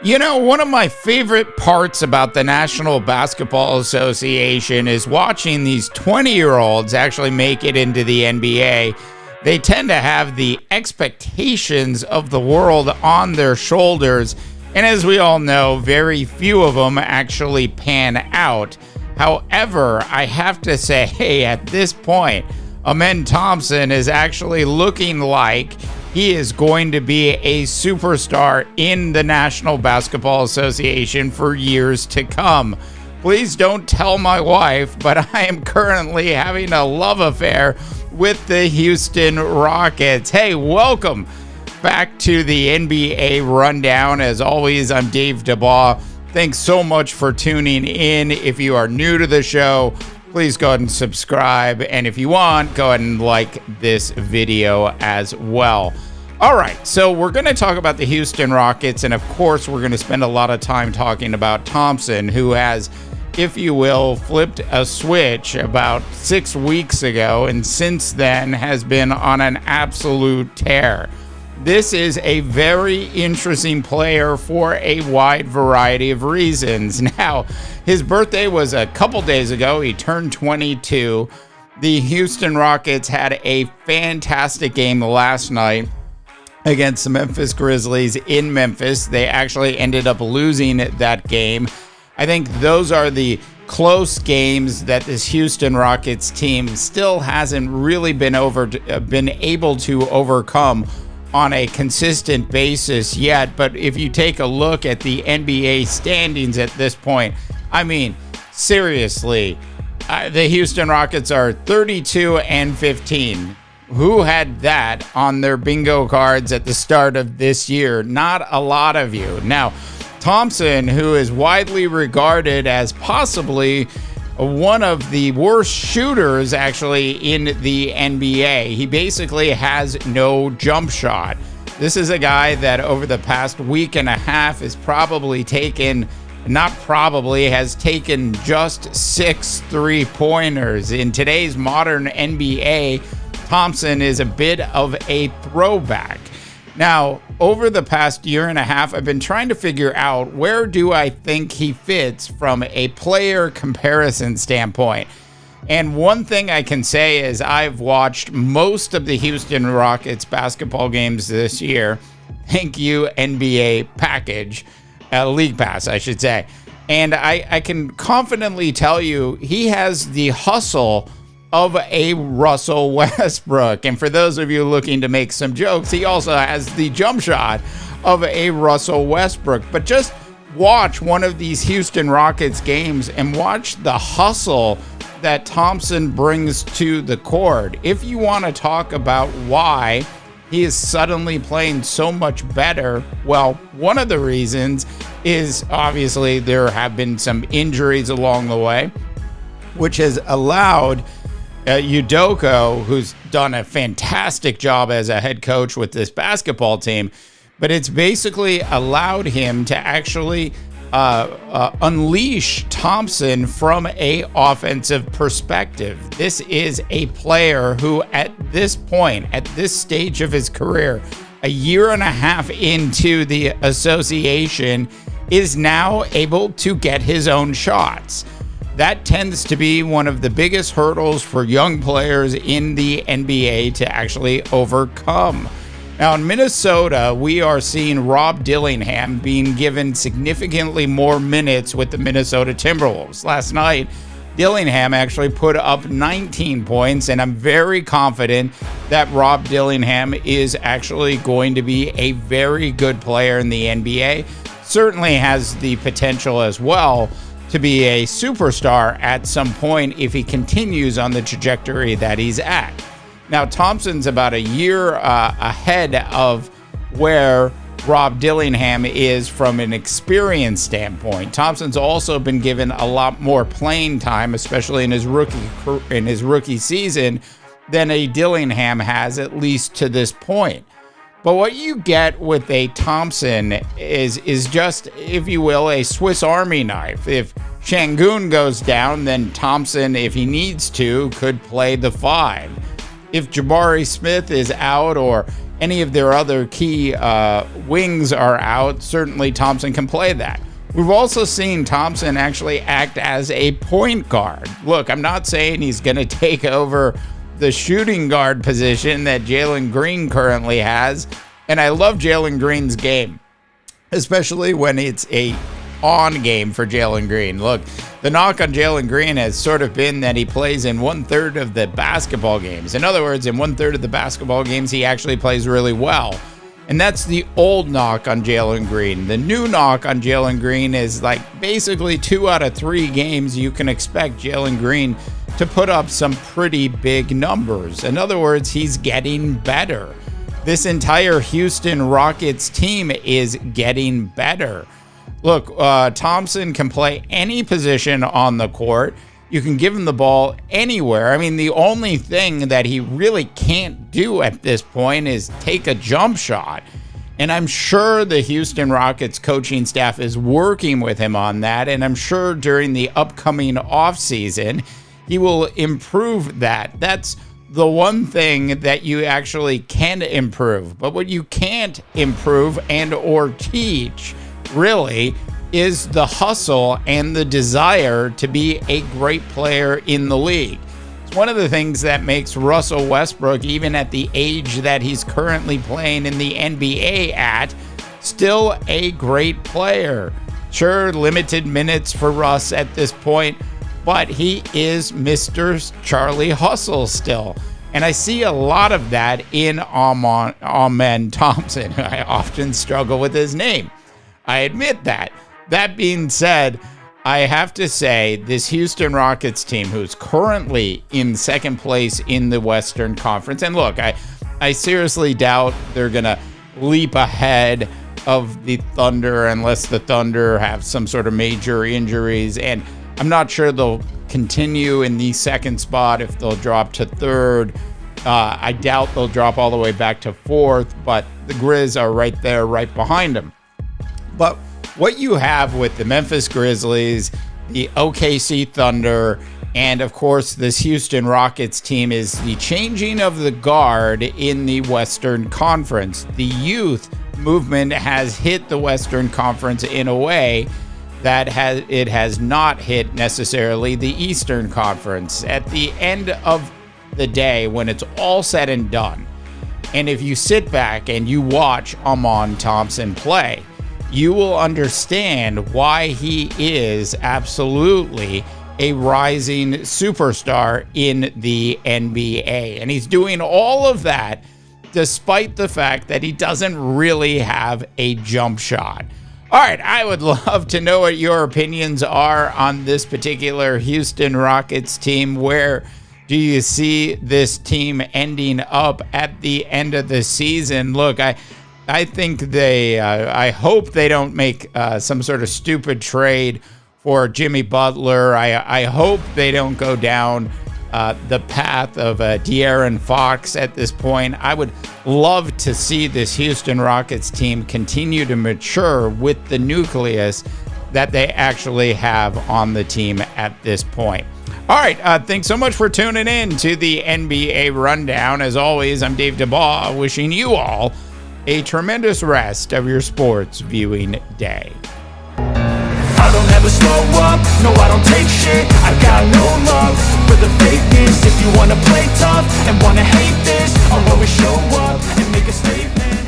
You know, one of my favorite parts about the National Basketball Association is watching these 20-year-olds actually make it into the NBA. They tend to have the expectations of the world on their shoulders, and as we all know, very few of them actually pan out. However, I have to say, hey, at this point, Amen Thompson is actually looking like he is going to be a superstar in the National Basketball Association for years to come. Please don't tell my wife, but I am currently having a love affair with the Houston Rockets. Hey, welcome back to the NBA Rundown. As always, I'm Dave DeBaugh. Thanks so much for tuning in. If you are new to the show, please go ahead and subscribe. And if you want, go ahead and like this video as well. All right, so we're going to talk about the Houston Rockets. And of course, we're going to spend a lot of time talking about Thompson, who has, if you will, flipped a switch about 6 weeks ago. And since then has been on an absolute tear. This is a very interesting player for a wide variety of reasons. Now, his birthday was a couple days ago. He turned 22. The Houston Rockets had a fantastic game last night against the Memphis Grizzlies in Memphis. They actually ended up losing that game. I think those are the close games that this Houston Rockets team still hasn't really been able to overcome on a consistent basis yet. But if you take a look at the NBA standings at this point, I mean, seriously, the Houston Rockets are 32-15. Who had that on their bingo cards at the start of this year? Not a lot of you. Now, Thompson, who is widely regarded as possibly one of the worst shooters actually in the NBA. He basically has no jump shot. This is a guy that over the past week and a half has taken just 6 3-pointers. In today's modern NBA, Thompson is a bit of a throwback. Now, over the past year and a half, I've been trying to figure out where do I think he fits from a player comparison standpoint. And one thing I can say is I've watched most of the Houston Rockets basketball games this year. Thank you, NBA package, League Pass, I should say. And I can confidently tell you he has the hustle of a Russell Westbrook. And for those of you looking to make some jokes, he also has the jump shot of a Russell Westbrook. But just watch one of these Houston Rockets games and watch the hustle that Thompson brings to the court. If you want to talk about why he is suddenly playing so much better, well, one of the reasons is obviously there have been some injuries along the way, which has allowed Udoka, who's done a fantastic job as a head coach with this basketball team, but it's basically allowed him to actually unleash Thompson from a offensive perspective. This is a player who at this point, at this stage of his career, a year and a half into the association, is now able to get his own shots. That tends to be one of the biggest hurdles for young players in the NBA to actually overcome. Now, in Minnesota, we are seeing Rob Dillingham being given significantly more minutes with the Minnesota Timberwolves. Last night, Dillingham actually put up 19 points, and I'm very confident that Rob Dillingham is actually going to be a very good player in the NBA. Certainly has the potential as well to be a superstar at some point if he continues on the trajectory that he's at. Now, Thompson's about a year ahead of where Rob Dillingham is from an experience standpoint. Thompson's also been given a lot more playing time, especially in his rookie season, than a Dillingham has, at least to this point. But what you get with a Thompson is just, if you will, a Swiss Army knife. If Şengün goes down, then Thompson, if he needs to, could play the 5. If Jabari Smith is out or any of their other key wings are out, certainly Thompson can play that. We've also seen Thompson actually act as a point guard. Look, I'm not saying he's going to take over the shooting guard position that Jalen Green currently has, and I love Jalen Green's game, especially when it's a on game for Jalen Green. Look, the knock on Jalen Green has sort of been that he plays in 1/3 of the basketball games. In other words, in 1/3 of the basketball games, he actually plays really well. And that's the old knock on Jalen Green. The new knock on Jalen Green is like basically 2 out of 3 games you can expect Jalen Green to put up some pretty big numbers. In other words, he's getting better. This entire Houston Rockets team is getting better. Look, Thompson can play any position on the court. You can give him the ball anywhere. I mean, the only thing that he really can't do at this point is take a jump shot. And I'm sure the Houston Rockets coaching staff is working with him on that. And I'm sure during the upcoming offseason, he will improve that. That's the one thing that you actually can improve. But what you can't improve and or teach, really, is the hustle and the desire to be a great player in the league. It's one of the things that makes Russell Westbrook, even at the age that he's currently playing in the NBA at, still a great player. Sure, limited minutes for Russ at this point, but he is Mr. Charlie Hustle still. And I see a lot of that in Amen Thompson. I often struggle with his name. I admit that. That being said, I have to say this Houston Rockets team, who's currently in second place in the Western Conference, and look, I seriously doubt they're going to leap ahead of the Thunder unless the Thunder have some sort of major injuries, and I'm not sure they'll continue in the second spot if they'll drop to third. I doubt they'll drop all the way back to fourth, but the Grizz are right there, right behind them. But what you have with the Memphis Grizzlies, the OKC Thunder, and of course this Houston Rockets team is the changing of the guard in the Western Conference. The youth movement has hit the Western Conference in a way that it has not hit necessarily the Eastern Conference. At the end of the day, when it's all said and done, and if you sit back and you watch Amen Thompson play, you will understand why he is absolutely a rising superstar in the NBA. And he's doing all of that despite the fact that he doesn't really have a jump shot. All right, I would love to know what your opinions are on this particular Houston Rockets team. Where do you see this team ending up at the end of the season? Look, I think I hope they don't make some sort of stupid trade for Jimmy Butler. I hope they don't go down the path of De'Aaron Fox at this point. I would love to see this Houston Rockets team continue to mature with the nucleus that they actually have on the team at this point. All right, thanks so much for tuning in to the NBA Rundown. As always, I'm Dave DeBaugh, wishing you all a tremendous rest of your sports viewing day. I don't ever slow up, no I don't take shit. I got no love for the fakeness. If you wanna play tough and wanna hate this, I'll always show up and make a statement.